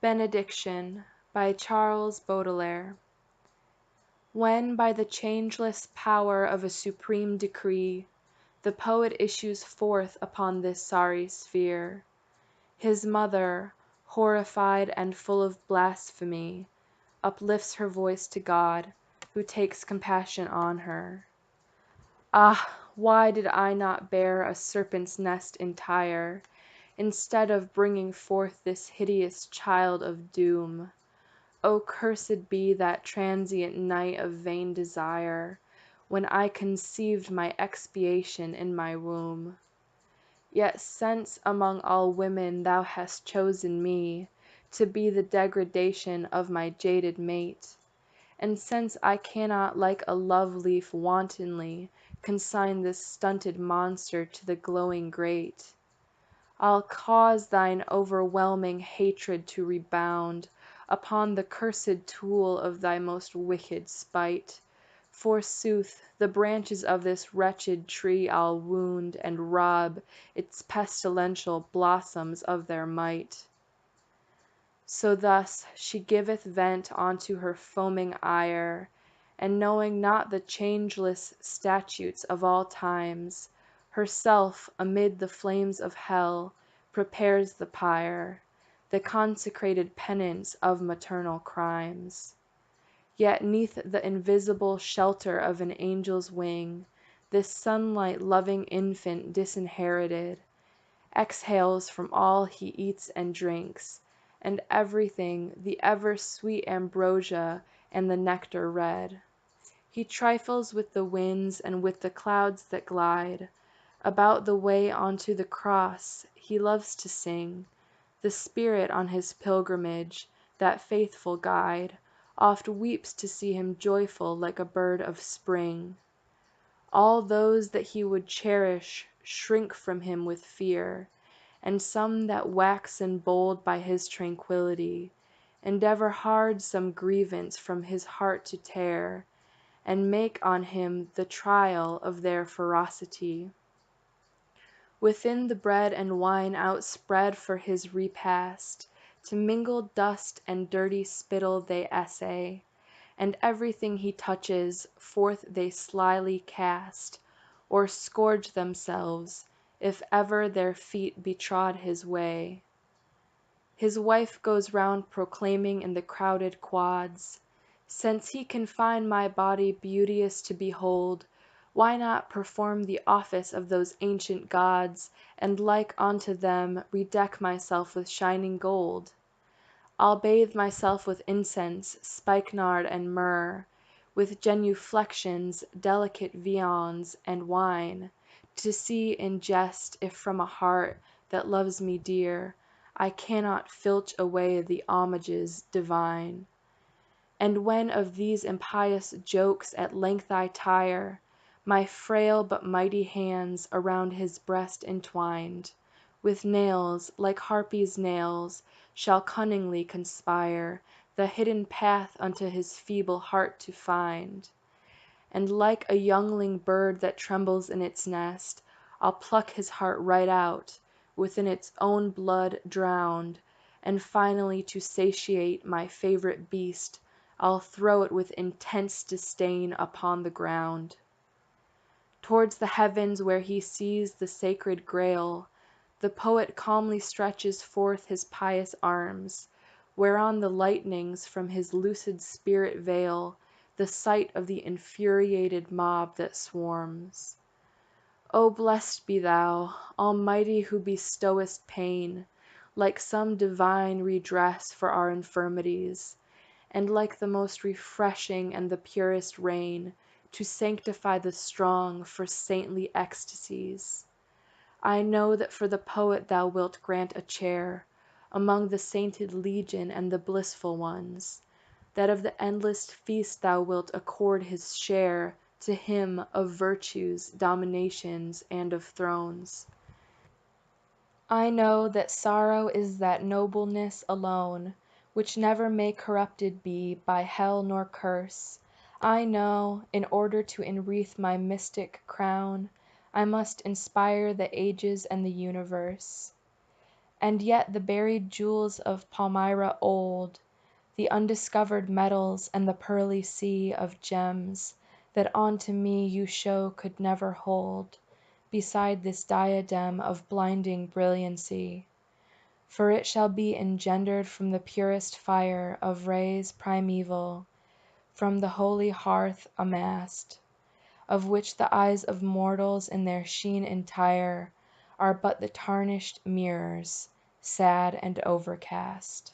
Benediction by Charles Baudelaire. When by the changeless power of a supreme decree, the poet issues forth upon this sorry sphere, his mother, horrified and full of blasphemy, uplifts her voice to God, who takes compassion on her. Ah, why did I not bear a serpent's nest entire, instead of bringing forth this hideous child of doom? O cursed be that transient night of vain desire, when I conceived my expiation in my womb. Yet since among all women thou hast chosen me to be the degradation of my jaded mate, and since I cannot like a love-leaf wantonly consign this stunted monster to the glowing grate, I'll cause thine overwhelming hatred to rebound upon the cursed tool of thy most wicked spite. Forsooth, the branches of this wretched tree I'll wound and rob its pestilential blossoms of their might. So thus she giveth vent unto her foaming ire, and knowing not the changeless statutes of all times, herself amid the flames of hell prepares the pyre, the consecrated penance of maternal crimes. Yet neath the invisible shelter of an angel's wing, this sunlight-loving infant disinherited exhales from all he eats and drinks, and everything the ever-sweet ambrosia and the nectar red. He trifles with the winds and with the clouds that glide about the way unto the cross. He loves to sing, the Spirit on his pilgrimage, that faithful guide, oft weeps to see him joyful like a bird of spring. All those that he would cherish shrink from him with fear, and some that waxen bold by his tranquillity endeavor hard some grievance from his heart to tear, and make on him the trial of their ferocity. Within the bread and wine outspread for his repast, to mingle dust and dirty spittle they essay, and everything he touches forth they slyly cast, or scourge themselves, if ever their feet betrod his way. His wife goes round proclaiming in the crowded quads, since he can find my body beauteous to behold, why not perform the office of those ancient gods, and like unto them redeck myself with shining gold? I'll bathe myself with incense, spikenard, and myrrh, with genuflections, delicate viands, and wine, to see in jest if from a heart that loves me dear I cannot filch away the homages divine. And when of these impious jokes at length I tire, my frail but mighty hands around his breast entwined, with nails, like harpies' nails, shall cunningly conspire the hidden path unto his feeble heart to find. And like a youngling bird that trembles in its nest, I'll pluck his heart right out, within its own blood drowned, and finally to satiate my favorite beast, I'll throw it with intense disdain upon the ground. Towards the heavens where he sees the sacred grail, the poet calmly stretches forth his pious arms, whereon the lightnings from his lucid spirit veil the sight of the infuriated mob that swarms. O blessed be thou, Almighty, who bestowest pain, like some divine redress for our infirmities, and like the most refreshing and the purest rain, to sanctify the strong for saintly ecstasies. I know that for the poet thou wilt grant a chair among the sainted legion and the blissful ones, that of the endless feast thou wilt accord his share to him of virtues, dominations, and of thrones. I know that sorrow is that nobleness alone, which never may corrupted be by hell nor curse. I know, in order to enwreath my mystic crown, I must inspire the ages and the universe. And yet the buried jewels of Palmyra old, the undiscovered metals and the pearly sea of gems that unto me you show could never hold beside this diadem of blinding brilliancy. For it shall be engendered from the purest fire of rays primeval, from the holy hearth amassed, of which the eyes of mortals in their sheen entire are but the tarnished mirrors, sad and overcast.